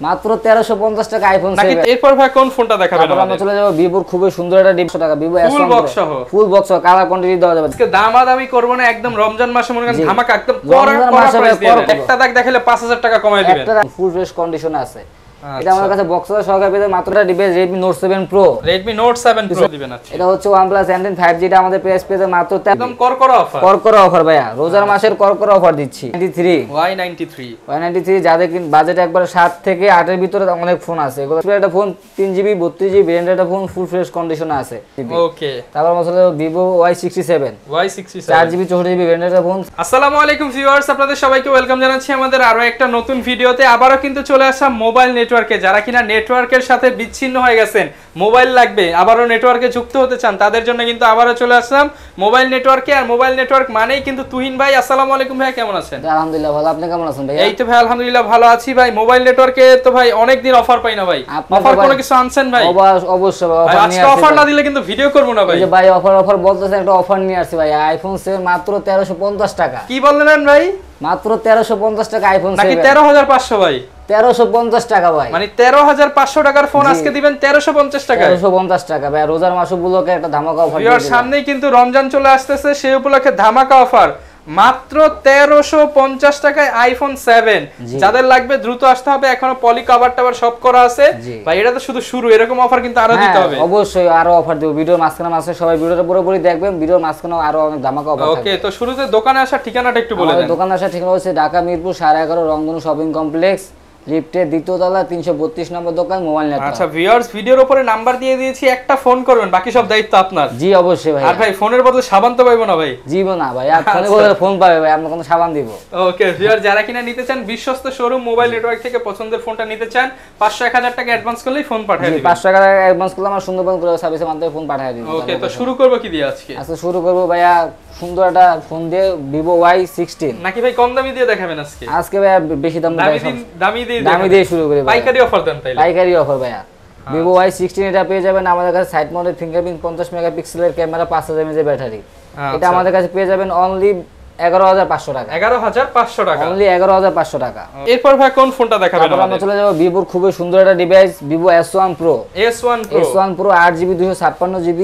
মাত্র 1350 টাকা আইফোন 7 নাকি এরপর ভাই কোন ফোনটা দেখাবেন আমাদের? আমরা চলে যাব ভিভোর খুবই সুন্দর একটা 150 টাকা ভিভো S1 ফুল বক্স সহ, ফুল বক্স সহ কালার কোয়ান্টিটি দেওয়া যাবে। আজকে দামাদামি করব না, একদম রমজান মাসে মনে করেন ধামাকা, একদম করা প্রাইস দিয়ে দেন। একটা দাগ দেখালে 5000 টাকা কমায় দিবেন। একটা ফুল ফ্রেশ কন্ডিশনে আছে। এটা আমাদের কাছে বক্সের সহকারে পেয়ে মাত্র একটা device Redmi Note 7 Pro। Redmi Note 7 Pro দিবেন। আচ্ছা, এটা হচ্ছে OnePlus N10 5G, এটা আমাদের প্রাইস পেয়ে মাত্র একদম করকরা অফার। করকরা অফার ভাইয়া, রোজার মাসের করকরা অফার দিচ্ছি। Y93 যাদের বাজেট একবারে 7 থেকে 8 এর ভিতরে অনেক ফোন আছে। এগুলো একটা ফোন 3GB 32GB ভেরিয়েন্ট, একটা ফোন ফুল ফ্রেশ কন্ডিশনে আছে। ওকে, তারপর আসলে Vivo Y67 4GB 64GB variant একটা ফোন। আসসালামু আলাইকুম ভিউয়ার্স, আপনাদের সবাইকে ওয়েলকাম জানাচ্ছি আমাদের আরো একটা নতুন ভিডিওতে। আবারো কিন্তু চলে আসলাম মোবাইল নেটওয়ার্কে। যারা কিনা নেটওয়ার্কের সাথে বিচ্ছিন্ন হয়ে গেছেন, মোবাইল লাগবে, আবারো নেটওয়ার্কে যুক্ত হতে চান, তাদের জন্য কিন্তু আবারো চলে আসলাম মোবাইল নেটওয়ার্কে। আর মোবাইল নেটওয়ার্ক মানেই কিন্তু তুহিন ভাই। আসসালামু আলাইকুম ভাই, কেমন আছেন? আলহামদুলিল্লাহ ভালো, আপনি কেমন আছেন ভাই? এই তো ভাই আলহামদুলিল্লাহ ভালো আছি ভাই। মোবাইল নেটওয়ার্কে তো ভাই অনেক দিন অফার পাই না ভাই, অফার কোনো কিছু আনছেন ভাই? অবশ্যই অফার নিয়ে আসছি। অফার না দিলে কিন্তু ভিডিও করব না ভাই। এই যে ভাই অফার বলতেছেন, একটা অফার নিয়ে আসছি ভাই। আইফোন 7 মাত্র 1350 টাকা। কি বললেন ভাই? মাত্র 1350 টাকা আইফোন 7 নাকি 13500 ভাই? 1350 টাকা ভাই, মানে 13500 টাকার ফোন আজকে দিবেন 1350 টাকায়। 1350 টাকা ভাই, রোজার মাস উপলক্ষে একটা ধামাকা অফার ভিউয়ার, সামনেই কিন্তু রমজান চলে আসতেছে, সেই উপলক্ষে ধামাকা অফার মাত্র 1350 টাকায় আইফোন 7। যাদের লাগবে দ্রুত আসতে হবে, এখনো পলি কভার টাভার সব করা আছে ভাই। এটা তো শুধু শুরু, এরকম অফার কিন্তু আরো দিতে হবে। অবশ্যই আরো অফার দেব। ভিডিওর মাঝখানে সবাই ভিডিওটা পুরোপুরি দেখবেন, ভিডিওর মাঝখানে আরো অনেক ধামাকা অফার থাকবে। ওকে, তো শুরুতে দোকানে আসার ঠিকানাটা একটু বলে দেন। দোকানে আসার ঠিকানা হচ্ছে ঢাকা মিরপুর 11.5 রংধনু শপিং কমপ্লেক্স, লিফটের দ্বিতীয় তলা 332 নম্বর দোকান, মোবাইল নেটওয়ার্ক। আচ্ছা ভিউয়ার্স, ভিডিওর উপরে নাম্বার দিয়ে দিয়েছি, একটা ফোন করবেন, বাকি সব দায়িত্ব আপনার। জি অবশ্যই ভাই। আর ভাই ফোনের বদলে সাবান তো পাইবো না ভাই? জি না ভাই, আর ফোনে বদলে ফোন পাবে ভাই, আমরা কোনো সাবান দিব। ওকে ভিউয়ার, যারা কিনা নিতে চান বিশ্বস্ত শোরুম মোবাইল নেটওয়ার্ক থেকে পছন্দের ফোনটা নিতে চান, 500-1000 টাকা অ্যাডভান্স করলেই ফোন পাঠিয়ে দিবেন। 500 টাকা অ্যাডভান্স করলে আমরা সুন্দরবন করে সার্ভিসের মাধ্যমে ফোন পাঠিয়ে দিব। ওকে, তো শুরু করব কি দিয়ে আজকে? আজকে শুরু করব ভাইয়া সুন্দর একটা ফোন দিয়ে, Vivo Y16। নাকি ভাই কম দামি দিয়ে দেখাবেন আজকে? আজকে ভাইয়া বেশি দামি দিয়ে শুরু করি। পাইকারি অফার দেন তাইলে? পাইকারি অফার ভাইয়া। Vivo Y16 এটা পেয়ে যাবেন আমাদের কাছে সাইড মাউন্টেড ফিঙ্গারপ্রিন্ট 50 মেগাপিক্সেলের ক্যামেরা, 5000 mAh ব্যাটারি। এটা আমাদের কাছে পেয়ে যাবেন অনলি 11500 টাকা। 11500 টাকা, অনলি 11500 টাকা। এরপর ভাই কোন ফোনটা দেখাবেন আমাদের? আমরা চলে যাব ভিভোর খুবই সুন্দর একটা device, Vivo S1 Pro। S1 Pro 8GB 256GB।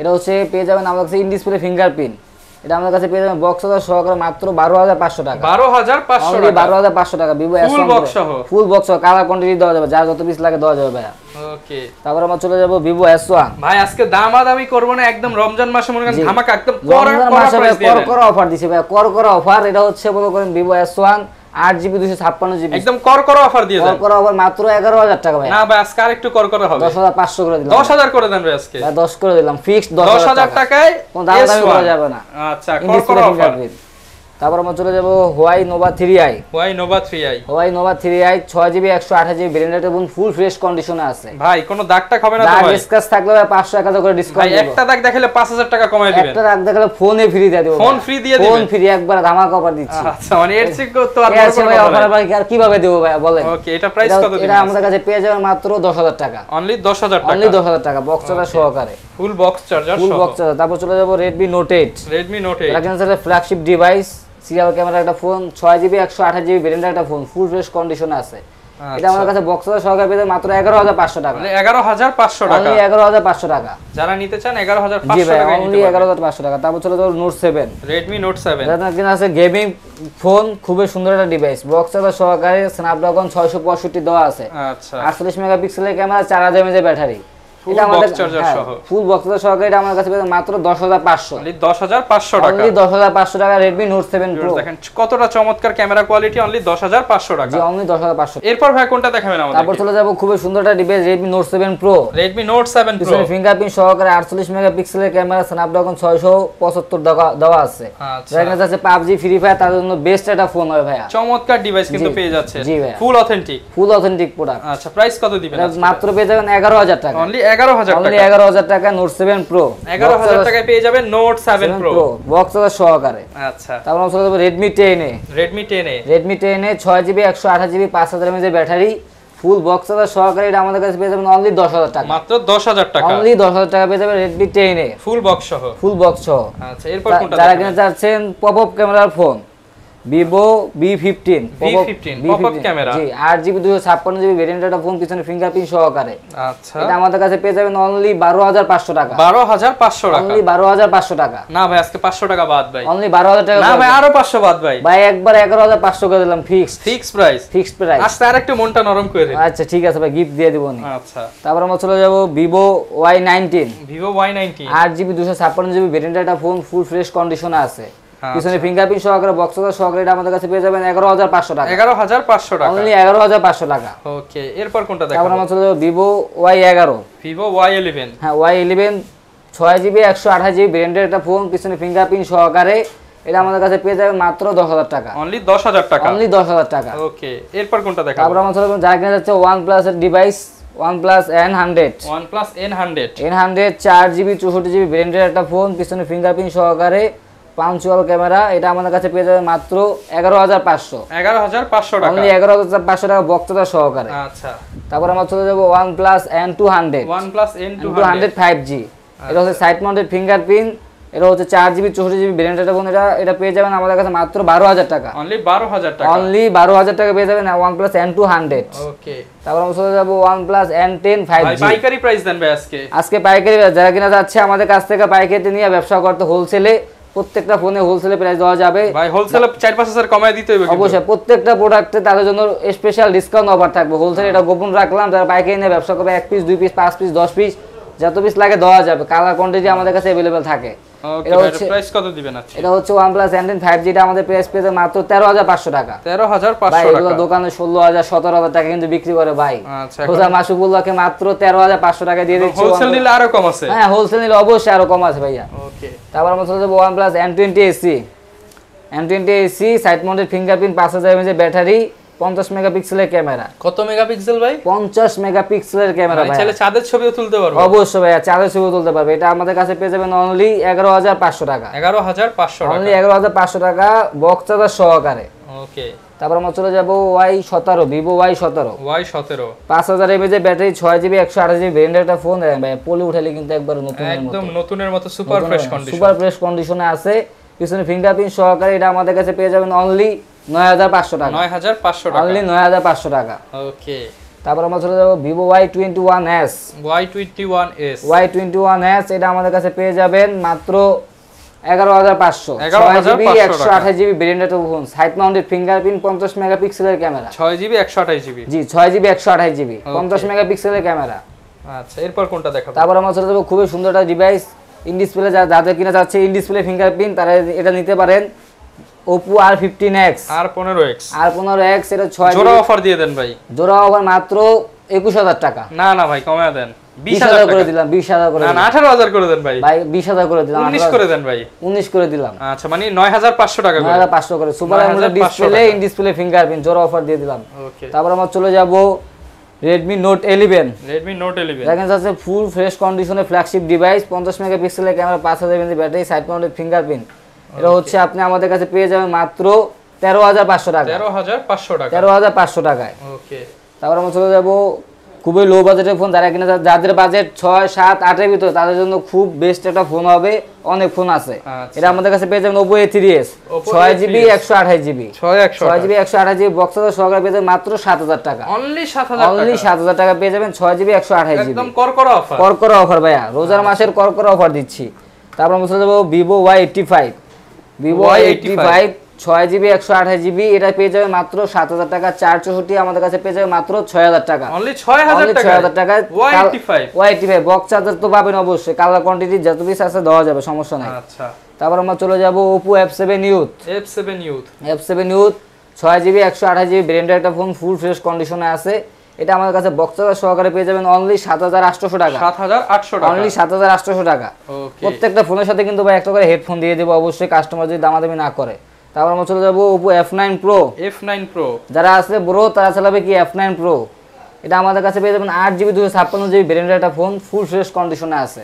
এটা হচ্ছে পেয়ে যাবেন আমাদের কাছে ইন ডিসপ্লে ফিঙ্গারপ্রিন্ট। এটা আমাদের কাছে পেয়ে যাবেন বক্স সহকারে মাত্র 12500 টাকা। 12500 টাকা, 12500 টাকা Vivo S1 ফুল বক্স সহ, ফুল বক্স সহ কালার কোয়ান্টিটি দেওয়া যাবে, যার যত পিস লাগে দেওয়া যাবে ভাইয়া। ওকে, তারপর আমরা চলে যাব Vivo S1। ভাই আজকে দামাদামি করব না, একদম রমজান মাসে মনে করেন ধামাকা, একদম করকরা অফার দিছি ভাই, করকরা অফার। এটা হচ্ছে মনে করেন Vivo S1 8GB 256GB, একদম করকরা অফার দিয়ে দেন। করকরা অফার মাত্র 11000 টাকা ভাই। না ভাই আজকে আরেকটু করকরা হবে, 10500 করে দিলাম। 10000 করে দেন ভাই আজকে। ভাই 10 করে দিলাম, ফিক্সড 10000 টাকায় কোন দামাদামি করা যাবে না। আচ্ছা, করকরা অফার। তারপর আমরা চলে যাব Huawei Nova 3i। Huawei Nova 3i 6GB 128GB variant এবং ফুল ফ্রেশ কন্ডিশনে আছে ভাই। কোনো দাগটা হবে না তো ভাই? দাগ স্ক্র্যাচ থাকলে ভাই 500-1000 করে ডিসকাউন্ট ভাই। একটা দাগ দেখালে 5000 টাকা কমায় দিবেন। একটা দাগ দেখালে ফোনে ফ্রি দিয়ে দেব। ফোন ফ্রি দিয়ে দিবেন? ফোন ফ্রি একবার ধামাকা অফার দিচ্ছি। আচ্ছা, মানে এর চেয়ে তো আর ভাই অফার ভাই আর কিভাবে দেব ভাই বলেন? ওকে, এটা প্রাইস কত দিবেন? এটা আমাদের কাছে পেয়ে যাবেন মাত্র 10000 টাকা। অনলি 10000 টাকা, অনলি 10000 টাকা বক্স চার্জার সহকারে, ফুল বক্স চার্জার সহ, ফুল বক্স চার্জার। তারপর চলে যাব Redmi Note 8। এটা কিন্তু ফ্ল্যাগশিপ ডিভাইস, সিরিয়াল ক্যামেরা একটা ফোন, 6GB 128GB ভেরিয়েন্টের একটা ফোন, ফুল ফ্রেশ কন্ডিশনে আছে। এটা আমাদের কাছে বক্স চার্জার সহকারে পেয়ে মাত্র 11500 টাকা। মানে 11500 টাকা, অনলি 11500 টাকা। যারা নিতে চান 11500 টাকা নিতে অনলি 11500 টাকা। তারপর চলে যাব Note 7। Redmi Note 7 এটা কিন্তু আছে গেমিং ফোন, খুবই সুন্দর একটা ডিভাইস, বক্স চার্জার সহকারে, স্ন্যাপড্রাগন 665 দেওয়া আছে। আচ্ছা, 48 মেগাপিক্সেলের ক্যামেরা, 4000 mAh ব্যাটারি। এটা আমাদের চার্জার সহ, ফুল বক্স চার্জার সহকারে এটা আমার কাছে পেয়ে মাত্র 10500। অনলি 10500 টাকা, অনলি 10500 টাকা Redmi Note 7 Pro। দেখেন কতটা চমৎকার ক্যামেরা কোয়ালিটি, অনলি 10500 টাকা। জি, অনলি 10500। এরপর ভাই কোনটা দেখাবেন আমাদের? তারপর চলে যাব খুবই সুন্দর একটা device Redmi Note 7 Pro। Redmi Note 7 Pro fingerprint সহকারে 48 মেগাপিক্সেলের ক্যামেরা, স্ন্যাপড্রাগন 675 দেওয়া আছে। আচ্ছা, যেখানে আছে PUBG ফ্রি ফায়ার, তার জন্য বেস্ট একটা ফোন হয় ভাইয়া। চমৎকার ডিভাইস কিন্তু পেয়ে যাচ্ছে, ফুল অথেন্টিক প্রোডাক্ট। আচ্ছা, প্রাইস কত দিবেন? মাত্র পেয়ে যাবেন 11000 টাকা। অনলি 11000 টাকা, অনলি 11000 টাকা Note 7 Pro। 11000 টাকায় পেয়ে যাবেন Note 7 Pro বক্স চার্জার সহকারে। আচ্ছা, তারপর আমরা চলে যাব Redmi 10A। Redmi 10A 6GB 128GB 5000 mAh battery, full box charger সহকারে। এটা আমাদের কাছে পেয়ে যাবেন অনলি 10000 টাকা। মাত্র 10000 টাকা, অনলি 10000 টাকা পেয়ে যাবেন Redmi 10A ফুল বক্স সহ। ফুল বক্স সহ। আচ্ছা, এরপর কোনটা? যারা কিনা চাচ্ছেন পপআপ ক্যামেরার phone, Vivo V15 popup camera, জি 8GB 256GB ভেরিয়েন্টের একটা ফোন, পিছনে ফিঙ্গারপ্রিন্ট সহকারে। আচ্ছা, এটা আমাদের কাছে পেয়ে যাবেন অনলি 12500 টাকা। 12500 টাকা, অনলি 12500 টাকা। না ভাই আজকে 500 টাকা বাদ ভাই, অনলি 12000 টাকা। না ভাই আরো 500 বাদ ভাই, ভাই একবার 11500 করে দিলাম ফিক্সড প্রাইস। আজকে আরেকটু মনটা নরম করে দিন। আচ্ছা ঠিক আছে ভাই, গিফট দিয়ে দিব নি। আচ্ছা, তারপর আমরা চলে যাব Vivo Y19। Vivo Y19 8GB 256GB ভেরিয়েন্টের একটা ফোন, ফুল ফ্রেশ কন্ডিশনে আছে, পিছনে ফিঙ্গারপ্রিন্ট সহকারে, বক্সটা সহকারে। এটা আমাদের কাছে পেয়ে যাবেন 11500 টাকা। 11500 টাকা, অনলি 11500 টাকা। ওকে, এরপর কোনটা দেখাবো? তারপর আমরা চলে যাব ভিভো Y11। ভিভো Y11, হ্যাঁ Y11 6GB 128GB ভেরিয়েন্টের একটা ফোন, পিছনে ফিঙ্গারপ্রিন্ট সহকারে। এটা আমাদের কাছে পেয়ে যাবেন মাত্র 10000 টাকা। অনলি 10000 টাকা, অনলি 10000 টাকা। ওকে, এরপর কোনটা দেখাবো? তারপর আমরা চলে যাব যারা কিনা যাচ্ছে OnePlus এর device, OnePlus N100। OnePlus N100 4GB 64GB ভেরিয়েন্টের একটা ফোন, পিছনে ফিঙ্গারপ্রিন্ট সহকারে, পাঞ্চুয়াল ক্যামেরা। এটা আমাদের কাছে পেয়ে যাবে মাত্র 11500। 11500 টাকা, অনলি 11500 টাকা বক্সটা সহকারে। আচ্ছা, তারপর আমরা চলে যাব OnePlus N200। OnePlus N200 5G। এটা হচ্ছে সাইড মাউন্টেড ফিঙ্গারপ্রিন্ট। এটা হচ্ছে 4GB 64GB ভেরিয়েন্টের একটা ফোন। এটা পেয়ে যাবেন আমাদের কাছে মাত্র 12000 টাকা। অনলি 12000 টাকা, অনলি 12000 টাকা পেয়ে যাবেন OnePlus N200। ওকে, তারপর আমরা চলে যাব OnePlus N10 5G। ভাই পাইকারি প্রাইস দেন ভাই আজকে পাইকারি, যারা কিনা যাচ্ছে আমাদের কাছ থেকে পাইকারিতে নিয়ে ব্যবসা করতে, হোলসেলে প্রত্যেকটা ফোনে হোলসেলে প্রাইস দেওয়া যাবে ভাই। হোলসেলে 4-5000 কমায় দিতে হবে অবশ্যই। প্রত্যেকটা প্রোডাক্টে তাদের জন্য স্পেশাল ডিসকাউন্ট অফার থাকবে। হোলসেল এটা গোপন রাখলাম, যারা পাইকারি নিয়ে ব্যবসা করবে 1 পিস 2 পিস 5 পিস 10 পিস যত পিস লাগে দেওয়া যাবে। কালার কোয়ান্টিটি আমাদের কাছে अवेलेबल থাকে। ওকে ভাই, প্রাইস কত দিবেন আজকে? এটা হচ্ছে OnePlus N10 5G। এটা আমাদের প্রাইস পেয়ে মাত্র 13500 টাকা। 13500 ভাই টাকা, এগুলো দোকানে 16000 17000 টাকা কিন্তু বিক্রি করে ভাই। আচ্ছা, রোজা মাসুবুল্লাহকে মাত্র 13500 টাকা দিয়ে দিচ্ছি। হোলসেল নিলে আরো কম আছে? হ্যাঁ হোলসেল নিলে অবশ্যই আরো কম আছে ভাইয়া। ওকে, তারপর আমরা চলে যাব OnePlus N20 SE। N20 SE side mounted fingerprint, 5000 mAh battery, 50 মেগাপিক্সেলের ক্যামেরা। কত মেগাপিক্সেল ভাই? 50 মেগাপিক্সেলের ক্যামেরা ভাই। চাইলে চাঁদের ছবিও তুলতে পারবে? অবশ্যই ভাই, চাঁদের ছবিও তুলতে পারবে। এটা আমাদের কাছে পেয়ে যাবেন অনলি 11500 টাকা। 11500 টাকা, অনলি 11500 টাকা বক্স চার্জার সহকারে। ওকে, তারপর আমরা চলে যাব Y17, Vivo Y17। 5000 mAh battery, 6GB 128GB ভেরিয়েন্টের একটা ফোন। ভাই পলি উঠালে কিন্তু একবার একদম নতুনের মতো super fresh condition, super fresh কন্ডিশনে আছে, পিছনে ফিঙ্গারপ্রিন্ট সহকারে। এটা আমাদের কাছে পেয়ে যাবেন অনলি 9500 টাকা। 9500 টাকা, অনলি 9500 টাকা। ওকে, তারপর আমরা চলে যাব ভিভো Y21s। Y21s এটা আমাদের কাছে পেয়ে যাবেন মাত্র 11500। 6GB 128GB ভেরিয়েন্টের ফোন, সাইড মাউন্টেড ফিঙ্গারপ্রিন্ট, 50 মেগাপিক্সেলের ক্যামেরা। 6GB 128GB, জি 6GB 128GB 50 মেগাপিক্সেলের ক্যামেরা। আচ্ছা, এরপর কোনটা দেখাবো? তারপর আমরা চলে যাব খুবই সুন্দর একটা ডিভাইস, ইন ডিসপ্লে। যাদের কিনা যাচ্ছে ইন ডিসপ্লে ফিঙ্গারপ্রিন্ট তারা এটা নিতে পারেন। Oppo R15X। R15X এটা 6 জোড়া অফার দিয়ে দেন ভাই। জোড়া অফার মাত্র 21000 টাকা। না না ভাই কমায় দেন, 20000 করে দিলাম। 20000 করে, না 18000 করে দেন ভাই। ভাই 20000 করে দিলাম। 19 করে দেন ভাই। 19 করে দিলাম। আচ্ছা, মানে 9500 টাকা করে। 9500 করে super AMOLED display, in display fingerprint জোড়া অফার দিয়ে দিলাম। ওকে, তারপর আমরা চলে যাব Redmi Note 11। দেখেন যাচ্ছে ফুল ফ্রেশ কন্ডিশনে ফ্ল্যাগশিপ ডিভাইস, 50 মেগাপিক্সেলের camera, 5000 mAh battery, side mounted fingerprint. এটা হচ্ছে আপনি আমাদের কাছে পেয়ে যাবেন মাত্র 13500 টাকা। 13500 টাকায়। ওকে, তারপর আমরা চলে যাব খুবই লো বাজেটের ফোন, যারা কিনা যাদের বাজেট 6, 7, 8 এর ভিতরে তাদের জন্য খুব বেস্ট একটা ফোন হবে। অনেক ফোন আছে। এটা আমাদের কাছে পেয়ে যাবেন Oppo A3s 6GB 128GB 6GB 128GB box charger সহকারে পেয়ে যাবেন মাত্র 7000 টাকা। অনলি 7000 টাকা, অনলি 7000 টাকা পেয়ে যাবেন 6GB 128GB। একদম করকরা অফার, করকরা অফার ভাইয়া, রোজার মাসের করকরা অফার দিচ্ছি। তারপর আমরা চলে যাব Vivo Y85। Vivo Y85 6GB 128GB এটা পেয়ে যাবে মাত্র 7000 টাকা। 464 আমাদের কাছে পেয়ে যাবে মাত্র 6000 টাকা। অনলি 6000 টাকা। Y85 বক্স চার্জার তো পাবেন অবশ্যই, কালার কোয়ান্টিটি যত পিস আছে দেওয়া যাবে, সমস্যা নাই। আচ্ছা, তারপর আমরা চলে যাব Oppo F7 Youth। F7 Youth 6GB 128GB ভেরিয়েন্টের একটা ফোন, ফুল ফ্রেশ কন্ডিশনে আছে। এটা আমাদের কাছে বক্স চার্জার সহকারে পেয়ে যাবেন অনলি 7800 টাকা। 7800 টাকা, অনলি 7800 টাকা। ওকে, প্রত্যেকটা ফোনের সাথে কিন্তু ভাই একটা করে হেডফোন দিয়ে দেব অবশ্যই, কাস্টমার যদি দামাদামি না করে। তারপর আমরা চলে যাব Oppo F9 Pro। যারা আছে ব্রো তারা চালাবে কি F9 Pro। এটা আমাদের কাছে পেয়ে যাবেন 8GB 256GB ভেরিয়েন্টের একটা ফোন, ফুল ফ্রেশ কন্ডিশনে আছে।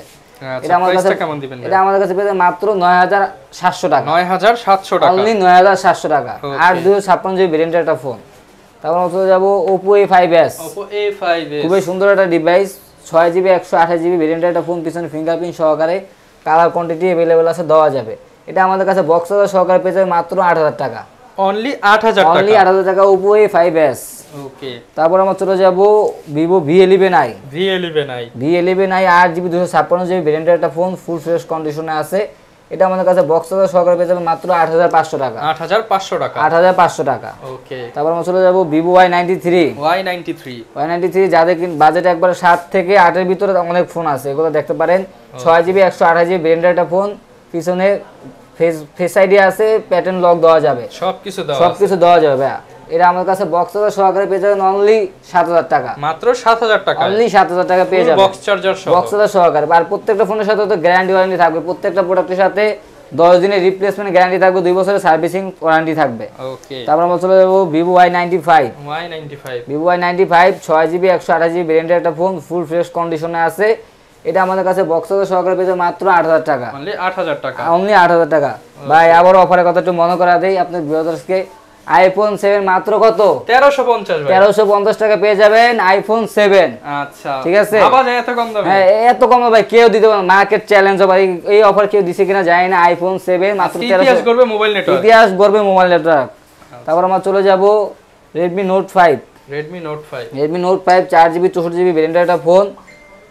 এটা আমাদের কাছে কেমন দিবেন? এটা আমাদের কাছে পেয়ে যাবেন মাত্র 9700 টাকা। 9700 টাকা, অনলি 9700 টাকা। 8 256GB ভেরিয়েন্টের একটা ফোন। তারপর আমরা চলে যাব Oppo A5s। খুবই সুন্দর একটা ডিভাইস, 6GB 128GB ভেরিয়েন্টের একটা ফোন, পিছনে ফিঙ্গারপ্রিন্ট সহকারে, কালার কোয়ান্টিটি अवेलेबल আছে, দেওয়া যাবে। এটা আমাদের কাছে বক্স চার্জার সহকারে পেয়ে যাবে মাত্র 8000 টাকা। অনলি 8000 টাকা, অনলি 8000 টাকা Oppo A5s। ওকে, তারপর আমরা চলে যাব Vivo V11i। V11i 8GB 256GB ভেরিয়েন্টের একটা ফোন, ফুল ফ্রেশ কন্ডিশনে আছে। এটা আমাদের কাছে বক্স সহকারে পেয়ে যাবেন মাত্র 8500 টাকা। 8500 টাকা, 8500 টাকা। ওকে, তারপর আমরা চলে যাব Vivo Y93 যাদের বাজেট একবার 7 থেকে 8 এর ভিতরে অনেক ফোন আছে, এগুলো দেখতে পারেন। 6GB 128GB ভেরিয়েন্টের একটা ফোন, পিছনে ফেস আইডি আছে, প্যাটার্ন লক দেওয়া যাবে, সবকিছু দেওয়া যাবে ভাইয়া। এটা আমাদের কাছে বক্স চার্জার সহকারে পেয়ে যাবেন অনলি 7000 টাকা, মাত্র 7000 টাকা, অনলি 7000 টাকা পেয়ে যাবেন বক্স চার্জার সহকারে। আর প্রত্যেকটা ফোনের সাথে তো গ্যারান্টি ওয়ারেন্টি থাকবে, প্রত্যেকটা প্রোডাক্টের সাথে 10 দিনের রিপ্লেসমেন্ট গ্যারান্টি থাকবে, 2 বছরের সার্ভিসিং ওয়ারেন্টি থাকবে। ওকে, তারপর আমরা চলে যাব Vivo Y95 6GB 128GB ভেরিয়েন্টের একটা ফোন, ফুল ফ্রেশ কন্ডিশনে আছে। এটা আমাদের কাছে বক্স চার্জার সহকারে পেয়ে যাবেন মাত্র 8000 টাকা, অনলি 8000 টাকা, অনলি 8000 টাকা। ভাই আবার অফারের কথা একটু মনে করা দেই আপনাদের ভিউয়ার্সকে। আইফোন 7 মাত্র কত? 1350 ভাই, 1350 টাকা পেয়ে যাবেন আইফোন 7। আচ্ছা, ঠিক আছে, বাবা যায় এত কম দামে? হ্যাঁ, এত কম ভাই কেউ দিতে পারে না, মার্কেট চ্যালেঞ্জ ভাই, এই অফার কেউ দিছে কিনা জানি না। আইফোন 7 মাত্র 1300, ইতিহাস গড়বে মোবাইল নেটওয়ার্ক, ইতিহাস গড়বে মোবাইল নেটওয়ার্ক। তারপর আমরা চলে যাব Redmi Note 5 4GB 64GB ভেরিয়েন্টের একটা ফোন,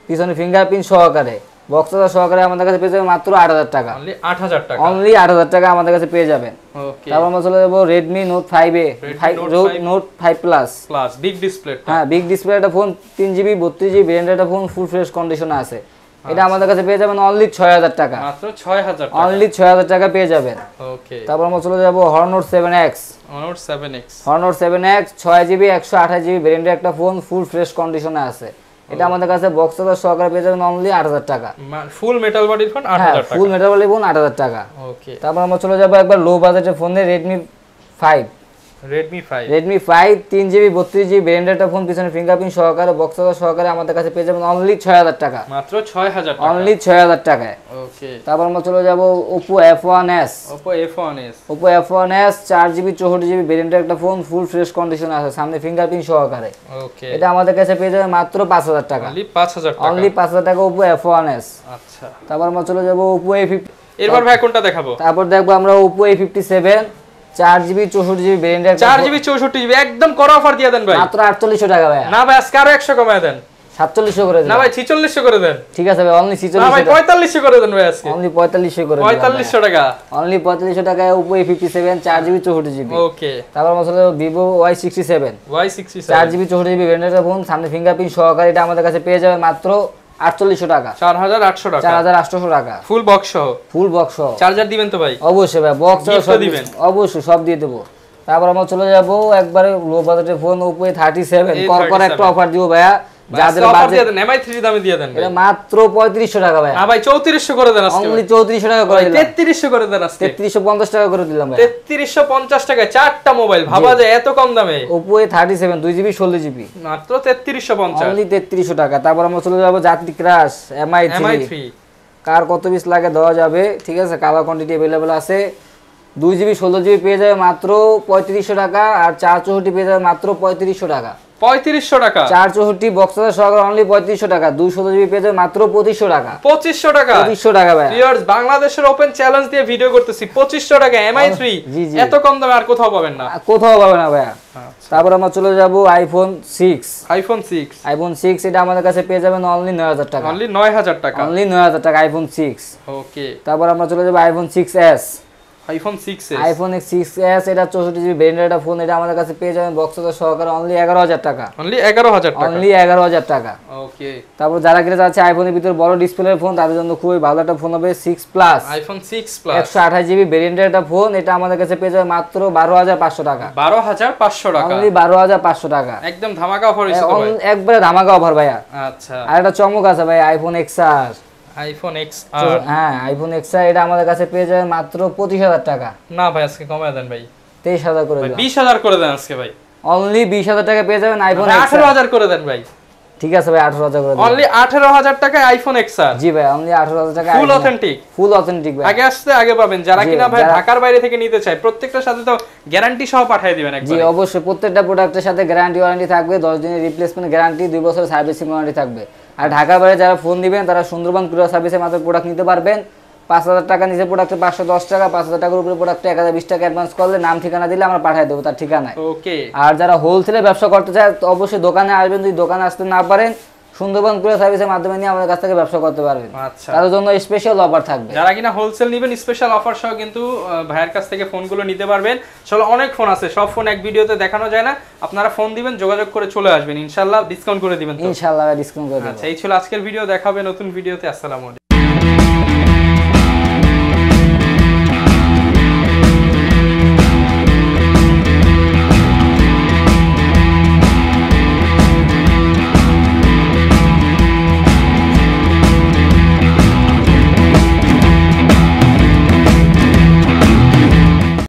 পিছনে ফিঙ্গারপ্রিন্ট সহকারে, বক্স চার্জার সহকারে আমাদের কাছে পেয়ে যাবেন মাত্র 8000 টাকা, অনলি 8000 টাকা, অনলি 8000 টাকা আমাদের কাছে পেয়ে যাবেন। ওকে, তারপর আমরা চলে যাব Redmi Note 5a Note 5 Plus big display, হ্যাঁ বিগ ডিসপ্লে একটা ফোন, 3GB 32GB ভেরিয়েন্টের একটা ফোন, ফুল ফ্রেশ কন্ডিশনে আছে। এটা আমাদের কাছে পেয়ে যাবেন অনলি 6000 টাকা, মাত্র 6000 টাকা, অনলি 6000 টাকা পেয়ে যাবেন। ওকে, তারপর আমরা চলে যাব Honor 7X 6GB 128GB ভেরিয়েন্টের একটা ফোন, ফুল ফ্রেশ কন্ডিশনে আছে। এটা আমাদের কাছে বক্স চার্জার সহকারে পেয়ে যাবেন অনলি 8000 টাকা, ফুল মেটাল বডির ফোন 8000 টাকা, ফুল মেটাল বডির ফোন 8000 টাকা। ওকে, তারপর আমরা চলে যাব একবার লো বাজেটের ফোনে Redmi 5 3GB 32GB ভেরিয়েন্টের একটা ফোন, পিছনে ফিঙ্গারপ্রিন্ট সহকারে, বক্স চার্জার সহকারে আমাদের কাছে পেয়ে যাবেন অনলি 6000 টাকা, মাত্র 6000 টাকা, অনলি 6000 টাকায়। ওকে, তারপর আমরা চলে যাব Oppo F1s 4GB 64GB ভেরিয়েন্টের একটা ফোন, ফুল ফ্রেশ কন্ডিশনে আছে, সামনে ফিঙ্গারপ্রিন্ট সহকারে। ওকে, এটা আমাদের কাছে পেয়ে যাবেন মাত্র 5000 টাকা, অনলি 5000 টাকা, অনলি 5000 টাকা Oppo F1s। আচ্ছা, তারপর আমরা চলে যাব Oppo A50। এরপর ভাই কোনটা দেখাবো? তারপর দেখবো আমরা Oppo A57 4GB 64GB ভেরিয়েন্টের 4GB 64GB একদম করা অফার দিয়ে দেন ভাই, মাত্র 4800 টাকা ভাই। না ভাই আজকে আরো 100 কমায় দেন, 4700 করে দেন। না ভাই 4600 করে দেন। ঠিক আছে ভাই, অনলি 4600। না ভাই 4500 করে দেন ভাই আজকে, অনলি 4500 করে দেন। 4500 টাকা, অনলি 4500 টাকায় Oppo A57 4GB 64GB। ওকে, তারপর আসলে Vivo Y67 4GB 64GB ভেরিয়েন্টের ফোন, সামনে ফিঙ্গারপ্রিন্ট সহকারে। এটা আমাদের কাছে পেয়ে যাবে মাত্র 4800 টাকা, 4800 টাকা, 4800 টাকা, ফুল বক্স সহ। ফুল বক্স সহ। চার্জার দিবেন তো ভাই? অবশ্যই ভাই, বক্স সহ দিবেন, অবশ্যই সব দিয়ে দেব। তারপর আমরা চলে যাব একবারে লো বাজেটের ফোন Oppo A37 কর একটা অফার দিব ভাইয়া, যাদের বাজেট MI3 দামে দিয়ে দেন ভাই, এটা মাত্র 3500 টাকা ভাই। না ভাই 3400 করে দেন আজকে, অনলি 3400 টাকা করে দিলাম, 3300 করে দেন আজকে, 3350 টাকা করে দিলাম ভাই। 3350 টাকায় চারটা মোবাইল, ভাবা যায় এত কম দামে। Oppo A37 2GB 16GB মাত্র 3350, অনলি 3300 টাকা। তারপর আমরা চলে যাব জাতি ক্রাশ MI3 কার কত পিস লাগে দেওয়া যাবে, ঠিক আছে, কালার কোয়ান্টিটি अवेलेबल আছে। 2GB 16GB পেয়ে যাবে মাত্র 3500 টাকা, আর 464 পেয়ে যাবে মাত্র 3500 টাকা, 3500 টাকা, 464 বক্সের সহকারে অনলি 3500 টাকা। 216GB পেয়ে যাবে মাত্র 2500 টাকা, 2500 টাকা, 2500 টাকা ভাই। ভিউয়ার্স বাংলাদেশের ওপেন চ্যালেঞ্জ দিয়ে ভিডিও করতেছি, 2500 টাকা MI3, এত কম দামে আর কোথাও পাবেন না, কোথাও পাবেন না ভাই। তারপর আমরা চলে যাব আইফোন 6 এটা আমাদের কাছে পেয়ে যাবেন অনলি 9000 টাকা, অনলি 9000 টাকা, অনলি 9000 টাকা আইফোন 6। ওকে, তারপর আমরা চলে যাব আইফোন 6s আইফোন 6s এটা 64GB ভেরিয়েন্টের একটা ফোন, এটা আমাদের কাছে পেয়ে যাবেন বক্স সহকারে অনলি 11000 টাকা, অনলি 11000 টাকা, অনলি 11000 টাকা। ওকে, তারপর যারা কিনে যাচ্ছে আইফোনের ভিতর বড় ডিসপ্লের ফোন, তাদের জন্য খুবই ভালো একটা ফোন হবে 6 প্লাস, আইফোন 6 প্লাস 128GB ভেরিয়েন্টের একটা ফোন, এটা আমাদের কাছে পেয়ে যাবে মাত্র 12500 টাকা, 12500 টাকা, অনলি 12500 টাকা, একদম ধামাকা অফার হইছে তো ভাই, একবারে ধামাকা অফার ভাইয়া। আচ্ছা, আর একটা চমক আছে ভাই আইফোন XR, আইফোন XR, হ্যাঁ আইফোন XR এটা আমাদের কাছে পেয়ে যাবে মাত্র 25000 টাকা। না ভাই আজকে কমায় দেন ভাই, 23000 করে দেন, 20000 করে দেন আজকে ভাই, অনলি 20000 টাকা পেয়ে যাবেন আইফোন XR, 18000 করে দেন ভাই। ঠিক আছে ভাই 18000 করে দেন, অনলি 18000 টাকায় আইফোন XR। জি ভাই, অনলি 18000 টাকা, ফুল অথেন্টিক, ফুল অথেন্টিক ভাই। আগে আসতে আগে পাবেন, যারা কিনা ভাই ঢাকার বাইরে থেকে নিতে চায় প্রত্যেকটার সাথে তো গ্যারান্টি সহ পাঠিয়ে দিবেন একবার। জি অবশ্যই, প্রত্যেকটা প্রোডাক্টের সাথে গ্যারান্টি ওয়ারেন্টি থাকবে, 10 দিনের রিপ্লেসমেন্ট গ্যারান্টি, 2 বছরের সার্ভিসিং ওয়ারেন্টি থাকবে। আর ঢাকার বাইরে যারা ফোন দিবেন তারা সুন্দরবন কুরিয়ার সার্ভিসে মাত্র প্রোডাক্ট নিতে পারবেন, 5000 টাকা নিচে প্রোডাক্টে 510 টাকা, 5000 টাকার উপরে প্রোডাক্টে 1020 টাকা অ্যাডভান্স করলে নাম ঠিকানা দিলে আমরা পাঠিয়ে দেবো তার ঠিকানায়। ওকে। আর যারা হোলসেলে ব্যবসা করতে চায় অবশ্যই দোকানে আসবেন, যদি দোকানে আসতে না পারেন সুন্দরবন কুরিয়ার সার্ভিসের মাধ্যমে নিয়ে আমাদের কাছ থেকে ব্যবসা করতে পারবেন। আচ্ছা, তার জন্য স্পেশাল অফার থাকবে। যারা কিনা হোলসেল নেবেন স্পেশাল অফার সহ কিন্তু ভাইয়ের কাছ থেকে ফোনগুলো নিতে পারবেন। চলো, অনেক ফোন আছে, সব ফোন এক ভিডিওতে দেখানো যায় না, আপনারা ফোন দিবেন, যোগাযোগ করে চলে আসবেন, ইনশাআল্লাহ ডিসকাউন্ট করে দিবেন। ইনশাআল্লাহ ডিসকাউন্ট করে দেব। আচ্ছা, এই ছিল আজকের ভিডিও, দেখা হবে নতুন ভিডিওতে। আসসালামু আলাইকুম।